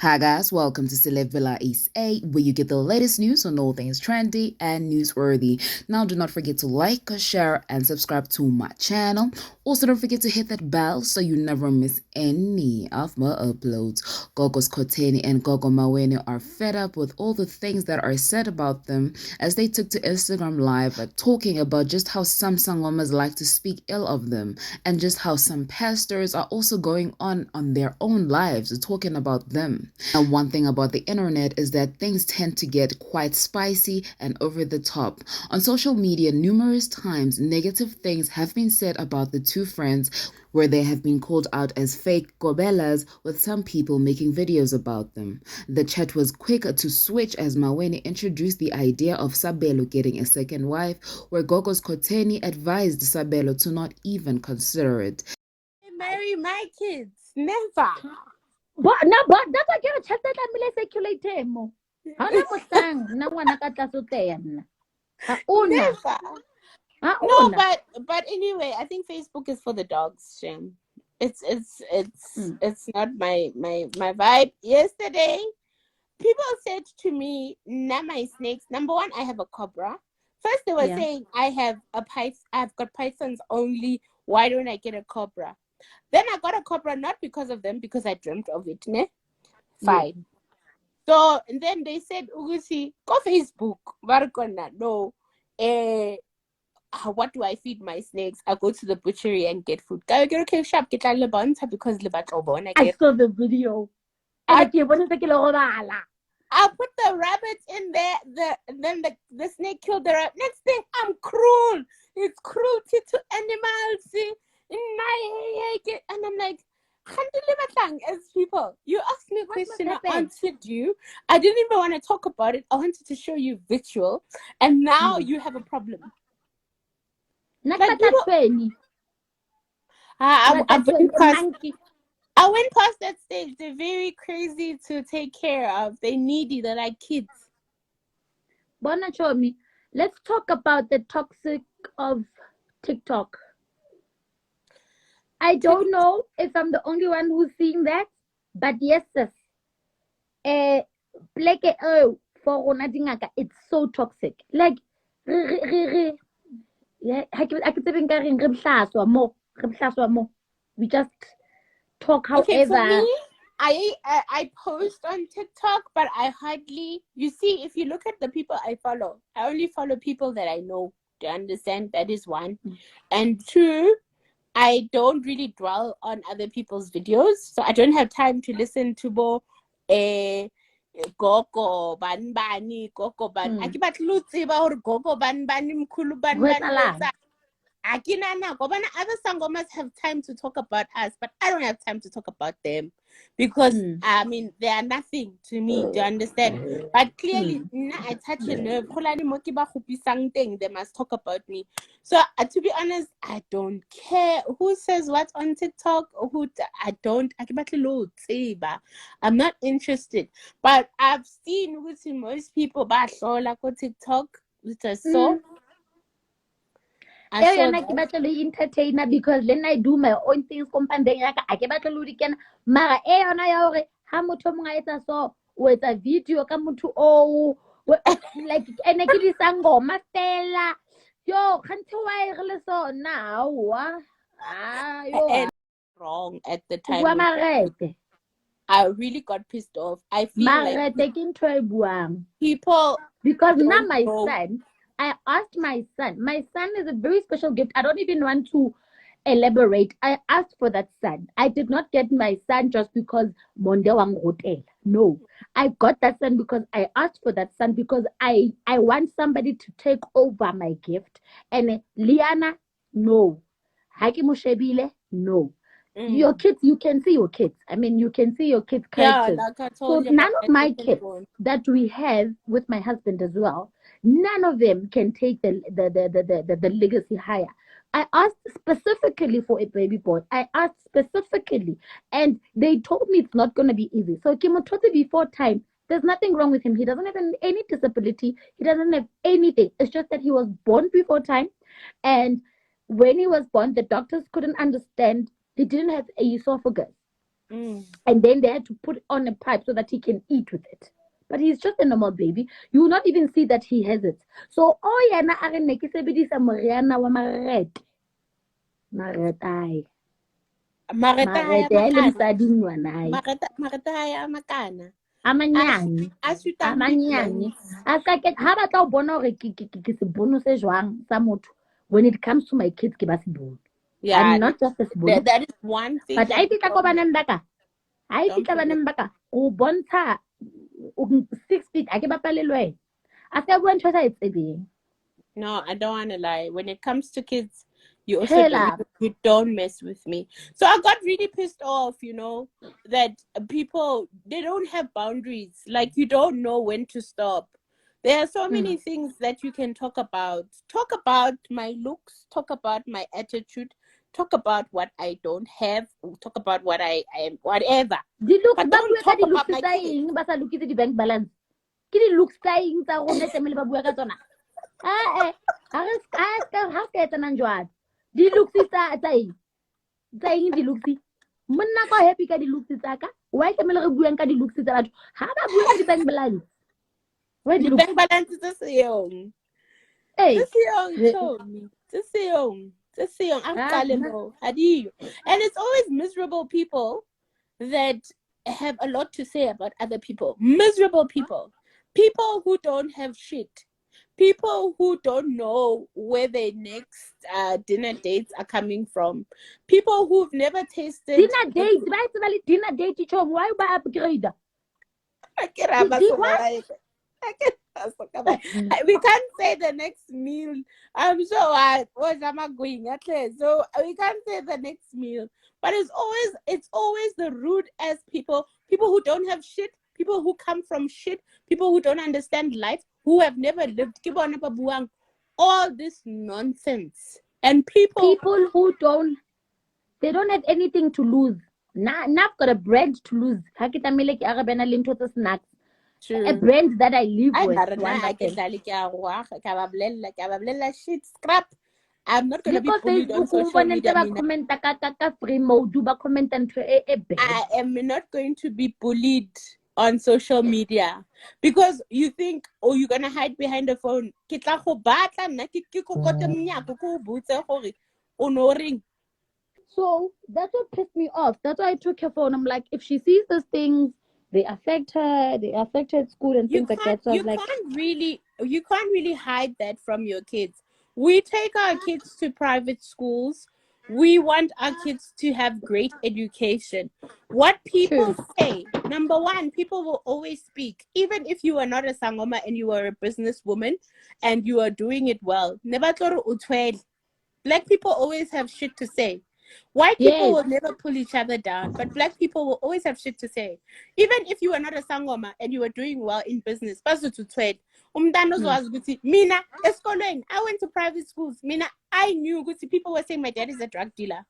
Hi guys, welcome to Celeb Villa East A, where you get the latest news on all things trendy and newsworthy. Now do not forget to like, share, and subscribe to my channel. Also don't forget to hit that bell so you never miss any of my uploads. Gogo Skhotheni and Gogo Maweni are fed up with all the things that are said about them as they took to Instagram Live talking about just how some Sangomas like to speak ill of them and just how some pastors are also going on their own lives talking about them. Now, one thing about the internet is that things tend to get quite spicy and over the top. On social media, numerous times negative things have been said about the two friends, where they have been called out as fake gobelas, with some people making videos about them. The chat was quick to switch as Maweni introduced the idea of Sabelo getting a second wife, where Gogo Skhotheni advised Sabelo to not even consider it. Marry my kids, never. But that's why ke re chat tla mele circulate mo. Ha na motang na ngwana ka tla soten. Ha ona. Never. Ha No, ona. but anyway, I think Facebook is for the dogs, Shem. It's not my vibe. Yesterday, people said to me, "Nah, my snakes. Number one, I have a cobra." First, they were saying I've got pythons only. Why don't I get a cobra? Then I got a cobra not because of them, because I dreamt of it. Ne? Fine. So and then they said, "Ugusi, go Facebook." No. What do I feed my snakes? I go to the butchery and get food. Okay, shop get because I saw the video. I put the rabbits in there. Then the snake killed the rabbit. Next thing, I'm cruel. It's cruelty to animals. See? And I'm like, as people, you asked me a question, I answered you. I didn't even want to talk about it. I wanted to show you visual, and now you have a problem. Like people, I went past that stage. They're very crazy to take care of. They needy. They're like kids. Bona show me. Let's talk about the toxic of TikTok. I don't know if I'm the only one who's seeing that, but yes, sis. For it's so toxic. Like, we just talk however. Okay, for me, I post on TikTok, but I hardly, you see, if you look at the people I follow, I only follow people that I know. Do you understand? That is one. And two, I don't really dwell on other people's videos, so I don't have time to listen to Gogo ban bani, Gogo ban. I keep at Gogo ban bani, mkhulu ban ban. Other Sangomas have time to talk about us, but I don't have time to talk about them because I mean they are nothing to me. Do you understand? But clearly, I touch a nerve. They must talk about me. So to be honest, I don't care who says what on TikTok. I don't. I'm not interested. But I've seen most people like on TikTok, which are so. I entertainer because then I do my own things. Mara ha motho mongwe a etsa so o etsa video ka motho o like ene ke di sangoma fela yo kganthe wa re le so now wrong at the time. I really got pissed off. I feel like people because now my son, I asked my son. My son is a very special gift. I don't even want to elaborate. I asked for that son. I did not get my son just because Monde wang hotel. No, I got that son because I asked for that son because I want somebody to take over my gift. And Liana, no. Haki Mushebile, no. Your kids, you can see your kids. I mean, you can see your kids' characters. Yeah, like I told so none of my kids that we have with my husband as well, none of them can take the legacy higher. I asked specifically for a baby boy. I asked specifically, and they told me it's not going to be easy. So Kimototi before time, there's nothing wrong with him. He doesn't have any disability. He doesn't have anything. It's just that he was born before time, and when he was born, the doctors couldn't understand. He didn't have a esophagus. And then they had to put on a pipe so that he can eat with it. But he's just a normal baby. You will not even see that he has it. So, yena a re ne ke sebedisa moriana wa marete. Marete ai. Marete ya le mosadi ngwana hae. Marete a makana. A manyane. A manyane. A ska ke ha batla o bona hore ke se bono se jwang sa motho. When it comes to my kids, ke ba se bono. Yeah, I'm not just a bono. That is one thing. But I fitla ko baneng baka. I fitla baneng baka. O bontsha 6 feet. A ke bapale le wena. A se bua ntho sa e tsebeng. No, I don't want to lie. When it comes to kids, you also you don't mess with me. So I got really pissed off, that people, they don't have boundaries. Like, you don't know when to stop. There are so many things that you can talk about. Talk about my looks. Talk about my attitude. Talk about what I don't have. Talk about what I am, whatever. But don't talk about my kids. Ba sa lokise di bank balance. Ke di looks tsa eng tsa rona tsemele ba bua ka tsona. Ha ke tsena njwana. Di looks tsa eng. Tsa eng di looks. Monna ka happy ka di looks tsa ka. Why tsemele re buang ka di looks tsa batho? Ha ba bua ka di bank balance. Where the bank balance is the young. Hey. This young. And it's always miserable people that have a lot to say about other people. Miserable people. People who don't have shit. People who don't know where their next dinner dates are coming from. People who've never tasted dinner dates. Dinner date why you upgrade? We can't say the next meal. I'm sure am I going? So we can't say the next meal. But it's always the rude ass people who don't have shit, people who come from shit, people who don't understand life, who have never lived. All this nonsense. And people who don't have anything to lose. I've got a brand to lose. Snacks. True. A brand that I live with. I'm not going to be bullied on social media. I am not going to be bullied on social media because you think, you're going to hide behind the phone. So that's what pissed me off. That's why I took her phone. I'm like, if she sees those things, they affect her at school and things like that. So you can't really hide that from your kids. We take our kids to private schools. We want our kids to have great education. What people say, number one, people will always speak. Even if you are not a Sangoma and you are a businesswoman and you are doing it well. Black people always have shit to say. White people will never pull each other down, but black people will always have shit to say. Even if you are not a Sangoma and you are doing well in business, Mina, I went to private schools. Mina, I knew people were saying my dad is a drug dealer.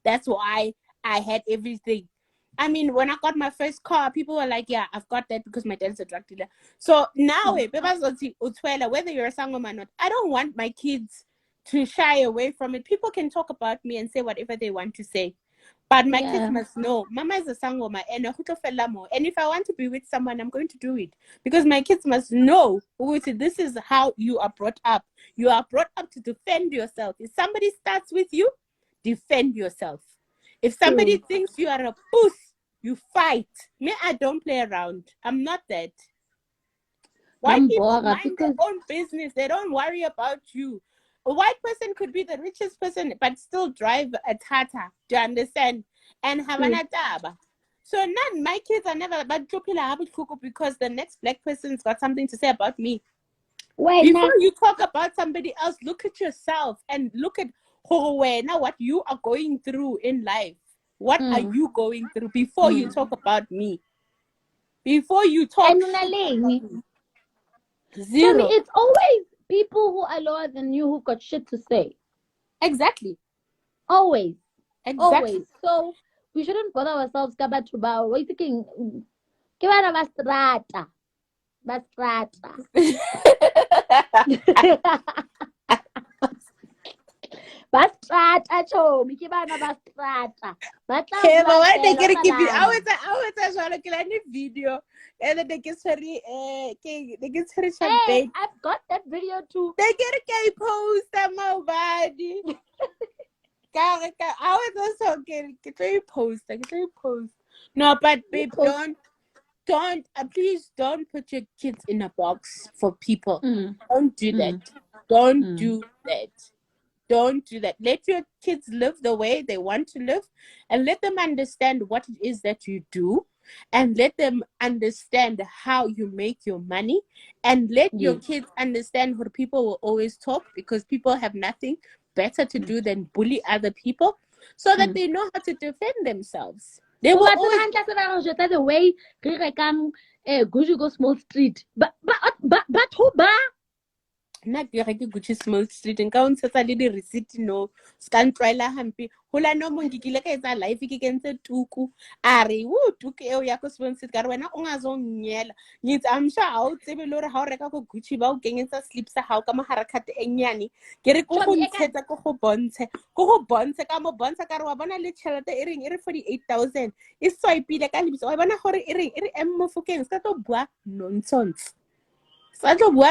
That's why I had everything. I mean, when I got my first car, people were like, yeah, I've got that because my dad's a drug dealer. So now, whether you're a Sangoma or not, I don't want my kids to shy away from it. People can talk about me and say whatever they want to say. But my kids must know, Mama is a Sangoma and if I want to be with someone, I'm going to do it. Because my kids must know, this is how you are brought up. You are brought up to defend yourself. If somebody starts with you, defend yourself. If somebody thinks you are a puss, you fight. Me, I don't play around. I'm not that. White people mind their own business. They don't worry about you. A white person could be the richest person, but still drive a Tata. Do you understand? And have an ataba. So my kids are never about because the next black person's got something to say about me. Before you talk about somebody else, look at yourself and look at what you are going through in life. What are you going through before you talk about me? Before you talk about me. Zero. For me, it's always people who are lower than you who've got shit to say. Exactly. Always. Always. So we shouldn't bother ourselves. What are you thinking? Bastrata. Bastrata chomi ke bana bastrata ba tla Hey, but bua why they fela get give you? bana. I was a video, and then they get very Hey, champagne. I've got that video too. They get a gay post my body. I was also getting post. No, but babe, please don't put your kids in a box for people. Don't do that. Don't do that. Don't do that. Let your kids live the way they want to live, and let them understand what it is that you do, and let them understand how you make your money, and let your kids understand what people will always talk, because people have nothing better to do than bully other people, so that they know how to defend themselves. They will always the way re rekang go small street. But who ba? nna ke reke Gucci Small Street nka o ntshetsa le di-receipt no ska ntlwaela hampe gola no mong ke kile ka etsa life ke kentse tuku a re tuku eo ya ko Small Street ka re wena o ngazongnyela ngitse I'm sure ha o tsebe le hore ha o reka ko Gucci ba o kenyetsa slip sa hao ka mogara card e nyane ke re ko go ntshetsa ko go bontshe ka mo bontsha ka re wa bona le tšhelete e reng e re 48,000 e swipe-ile ka lebitso wa bona gore e reng e re Mofokeng ska tlo bua nonsense.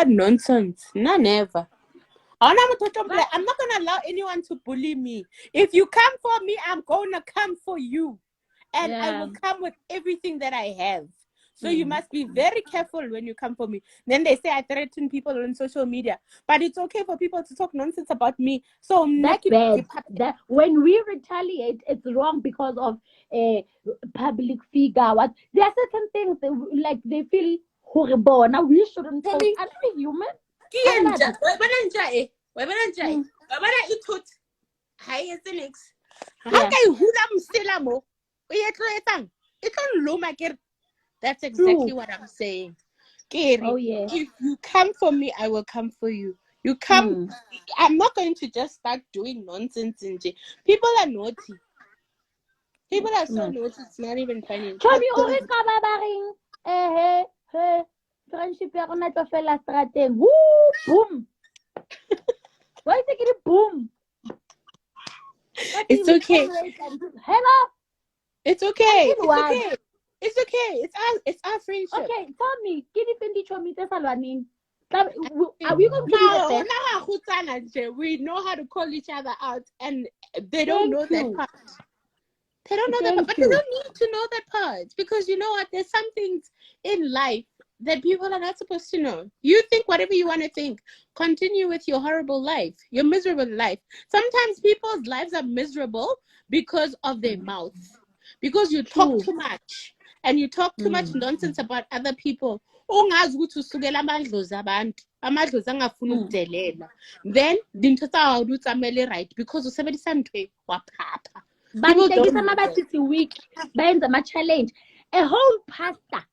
Nonsense. No, never. I'm not gonna allow anyone to bully me. If you come for me, I'm gonna come for you. And I will come with everything that I have. So you must be very careful when you come for me. Then they say I threaten people on social media. But it's okay for people to talk nonsense about me. So that's bad. That when we retaliate, it's wrong because of a public figure. What there are certain things like they feel horrible. Now we shouldn't talk. I'm a human. That's exactly what I'm saying. Oh yeah. If you come for me, I will come for you. You come. I'm not going to just start doing nonsense. People are naughty. People are so naughty. It's not even funny. Chomi always kababaring. Hey. Friendship ya rona tlo fela strateng. Woo, boom. Why is it boom? It's okay. Hello. It's okay. It's okay. It's okay. It's our friendship. Okay, tell me, are we going to be the best? We know how to call each other out, and they don't know that part. They don't know that part, but they don't need to know that part, because you know what? There's some things in life that people are not supposed to know. You think whatever you want to think. Continue with your horrible life, your miserable life. Sometimes people's lives are miserable because of their mouth, because you talk too much. And you talk too much nonsense about other people. Ongazi ukuthi usukela amadlozi abantu amadlozi angafuna ukudelela, then dintho tsa hao di tsamele right because usebenzisa ntwe wa phapha. People don't know that. Week benza ama-challenge. A whole pastor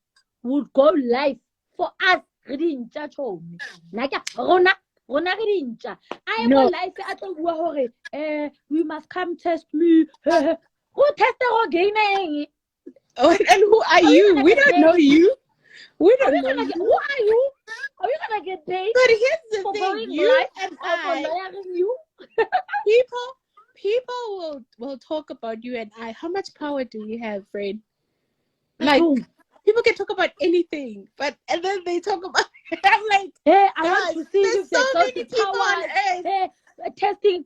would go live for us re dintja chomi naka rona re dintja I go live a tlo bua hore we must come test me who test go gaming. Oh, and who are you? We don't know you. We don't know you. Who are you? Are we gonna get paid? But here's the thing: you and I, people will talk about you and I. How much power do we have, friend? Like people can talk about anything, and then they talk about. I'm like, hey, I want to see there's so many people on earth. Hey, testing.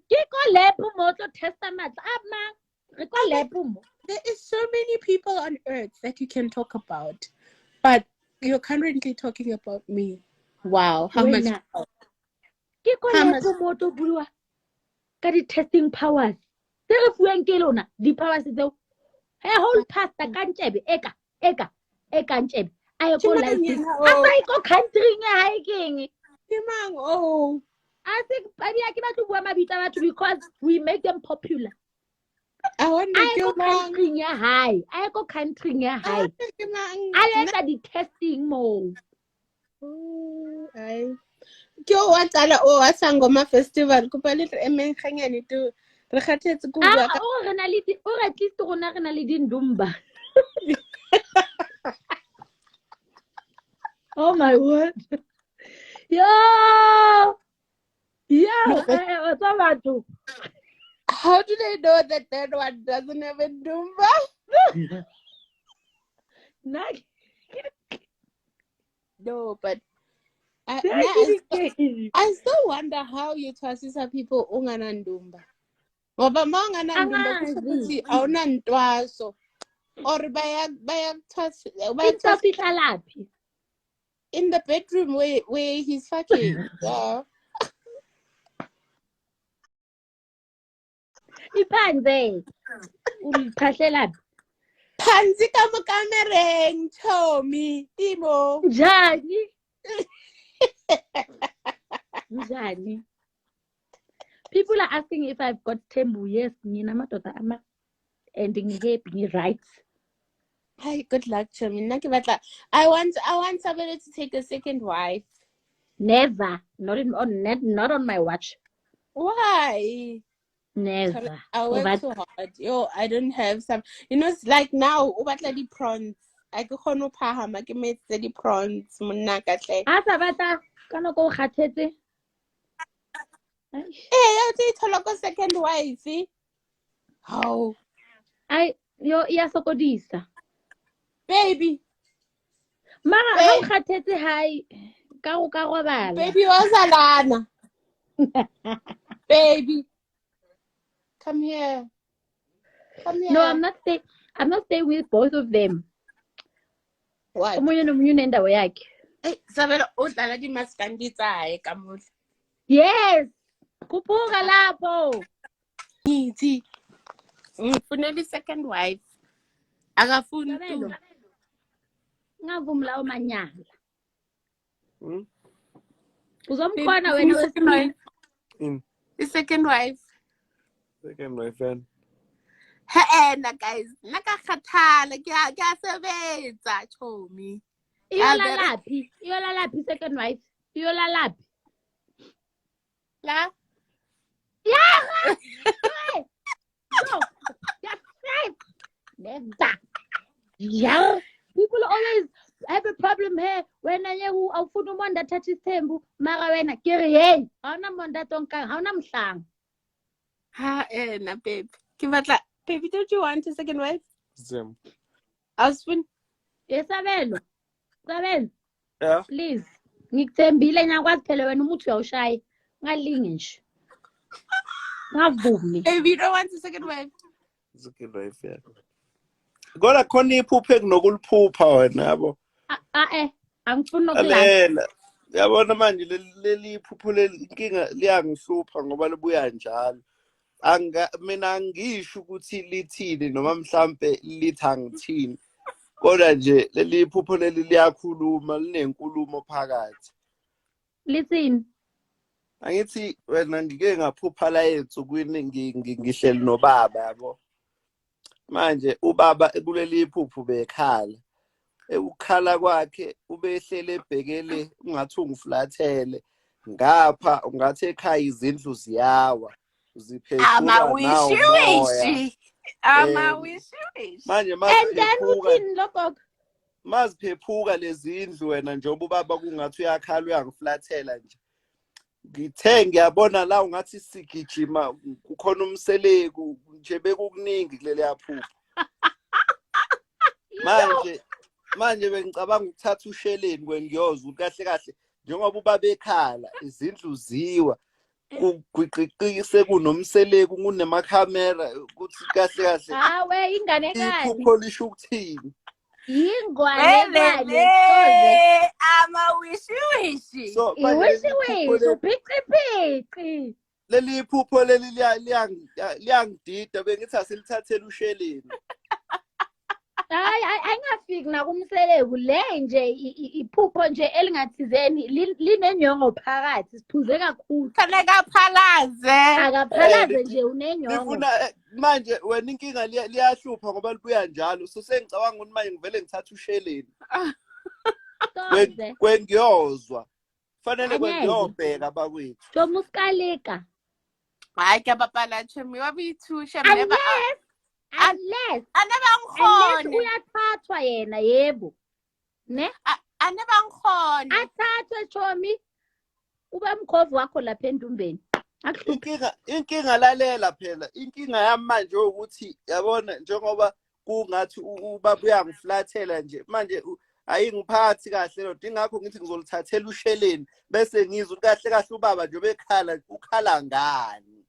There is so many people on earth that you can talk about, but you're currently talking about me. Wow, how much power? How much? Testing powers. There the powers is the whole pastor can't eka I go like this. I go country hiking. Oh, I think because we make them popular. I go country high. I go country high. I like the testing more. Kyo wa tsala o wa Sangoma festival ko pa le emeng ganyane to re khathetse go bua ka o re na le o at least rona re na le dindumba. Oh my word. Yeah, what's up batho? How do they know that that one doesn't have a dumba? No, but I still wonder how you twasisa people unganandumba. Ngoba manganandumba kusho ukuthi awunantwaso or in the bedroom where he's fucking. Yeah. Iphanze ulithahlela phansi kamereng Tommy Timo njani njani. People are asking if I've got tembu. Yes, ngina madoda ama ending happy right. Hi, good luck to me. I want somebody to take a second wife. Never. Not on my watch. Why? Never. I work too hard. Yo, I don't have some. You know, it's like now, ubatla di prawns. I go no pahama. I make the prawns. Munakatle. Asa bata kana go khathetse. Eh, I tell you, second wife. How? Yo sokodisa. Baby. Mara how khathetse hai ka go bala. Baby was alana. Baby. Come here. No, I'm not staying with both of them. What? Omunye nomunye unendawo yakhe. Sabela udlala di maskandita hayi kamuhle. Yes. Kuphuka lapho. Ngithi ngifunela second wife. Akafuni tu. Ngavumla omanyala. Uzomkhona wena wesibili. The second wife. Second wife and Na guys, nakakhathala kuyasebenza Chomi. Iyolalaphi second wife. Iyolalaphi. La? Yeah. No. That's right. Never. Yeah. People always have a problem here when awufuna umuntu athatha isithembu mara wena kiri hey awuna umuntu atonka awuna mhlanga. Na babe. Baby, don't you want a second wife? Zim. Husband? Yes, Sabelo. Yeah. Please. Ngikuthembile ngiyakwazi phela wena umuthi uyawushaya. Ngalingi nje. Ngavumi. Baby, you don't want a second wife? Second wife, yeah. Kodwa khona iphupho ekunokuliphupha wena yabo. Angifuni ukulalela. Yabona manje leli iphupho inkinga liyangihlupha ngoba libuya njalo. Mina ngisho ukuthi lithini noma mhlambe lithi angithini. Kodwa nje leli iphupho leli liyakhuluma linenkulumo phakathi. Lithini? Angithi wena ngike ngaphupha la ensukwini ngihleli nobaba yabo. Manje ubaba kuleli iphupho bekhala. Ukukhala kwakhe ubehlele ebhekele ungathi ungiflathele. Ngapha ungathi ekhaya izindlu ziyawa. Ziphezulu manje maziphephuka lezi indlu wena njengoba ubaba kungathi uyakhala uyangiflathela nje ngithe ngiyabona la ungathi sigijima kukhona umseleku nje bekukuningi kuleli yaphupha manje bengicabanga ukuthatha usheleni kwengiyoza kahle kahle njengoba ubaba ekhala izindlu ziwa kugqiqise kunomseleku kunemakhamera ukuthi kahle kahle hawe ingane kahle iphupho lisho ukuthini ingwane ama wishiwishi so piqi leli iphupho leli liyangidida bengithi asilithathele usheleni hayi ayingafiki nakumseleku le nje iphupho nje elingathizeni linenyongo phakathi siphuze kakhulu fanele akaphalaze nje unenyongo ngifuna manje wena inkinga liyahlupha ngoba libuya njalo so sengicabanga ukuthi manje ngivele ngithatha usheleni kwengiyozwa fanele kwengiyobheka abakwethu tomuskaleka hayi kapapala chemi wabithusha unless uyathathwa yena yebo ne anebangikhona athathwe chomi ube mkhovu wakho lapha endumbeni inkinga lalela phela inkinga yamanje ukuthi yabona njengoba kungathi ubaba uyangiflathela nje manje ayingiphathi kahle lo ingakho ngithi ngizolithathela usheleni bese ngizwe kahle kahle ubaba nje bekhala ukhala ngani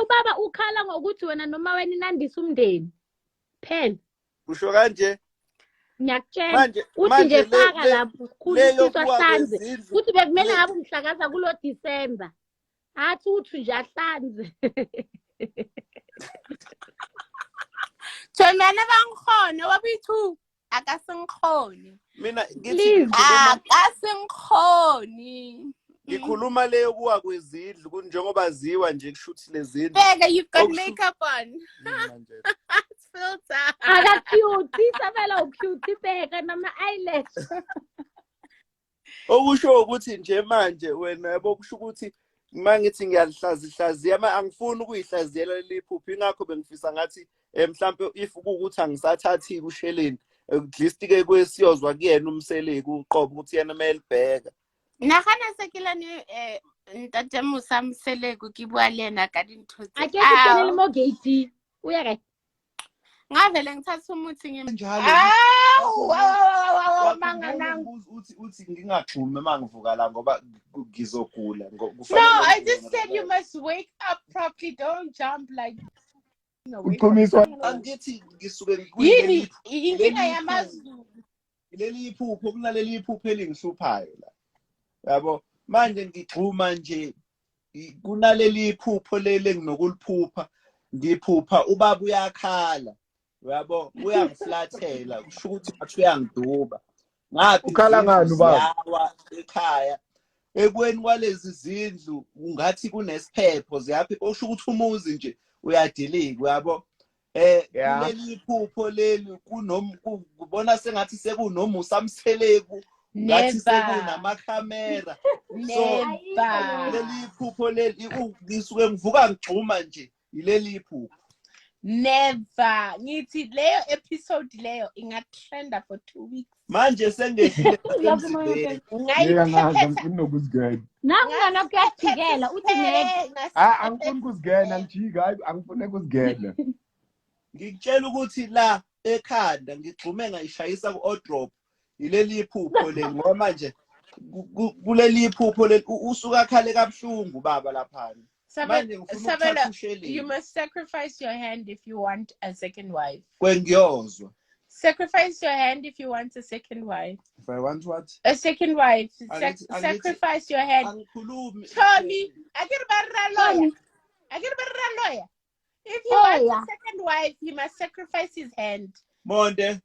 ubaba ukhala ngokuthi wena noma wena inandisa umndeni phela usho kanje ngiyakutshela uthi nje faka lapho khulisiswa hlanze futhi bekumele ngabe umhlakaza kulo December athi uthi nje ahlanze Jomana bangikhona wabithu akasengikhoni mina ngithi akasengikhoni ngikhuluma leyo kuwa kwezindlu kunjengoba ziwa nje kushuthi lezindlu Bega you got makeup on filter aka cute isabela ucute Bega nama eyelash okusho ukuthi nje manje wena yabo kusho ukuthi mangithi ngiyalihlazihlaziya angifuni ukuyihlaziyela leliphupho ingakho bengifisa ngathi mhlambe if ukuthi angisathathi kusheleni at least ke kwesiyozwa kuyena umseleki uqobo ukuthi yena melibheka nagana sekela ni ntate musamseleko ke bua le ena ka dintho tse ake tsenele mo gate uya kae ngavele ngithatha umuthi njalo manganang uthi ngingaxhumi mangivuka la ngoba ngizogula No, I just said you must wake up properly. Don't jump like angithi ngisuke yini inkinga yamaZulu leli iphupho kunaleli iphupho elingihluphayo la yabo manje ngixhuma nje kunaleli iphupho lele nginokuliphupha ngiphupha ubaba uyakhala yabo uyangiflathela kusho ukuthi ngathi uyangiduba ngathi ukhala ngani ubaba ekhaya ekweni kwalezi zindlu ungathi kunesphepho ziyaphi osho ukuthi umuzi nje uyadilika yabo kuleli iphupho leli kubona sengathi sekunomusa amseleku ngathi sekunamakhamera so leli iphupho leli ngisuke ngivuka ngixhuma nje ileli iphupho never ngithi leyo episode leyo ingatrenda for 2 weeks manje sengehlile ngifuna ukuzigena nangana kuyajikela uthi ngeke angifuni ukuzigena ngijika hayi angifuni ukuzigena ngikutshela ukuthi la ekhanda ngigxume ngayishayisa ku-odrop ileli iphupho leli ngoba manje kuleli iphupho leli usuka khale kabuhlungu baba laphana manje ngifuna ukuthatha usheleni you must sacrifice your hand if you want a second wife kwengiyozwa sacrifice your hand if you want a second wife if I want what a second wife sacrifice your hand angikhulumi Tommy akirbarra lawyer if you want a second wife, he must sacrifice his hand. Monde.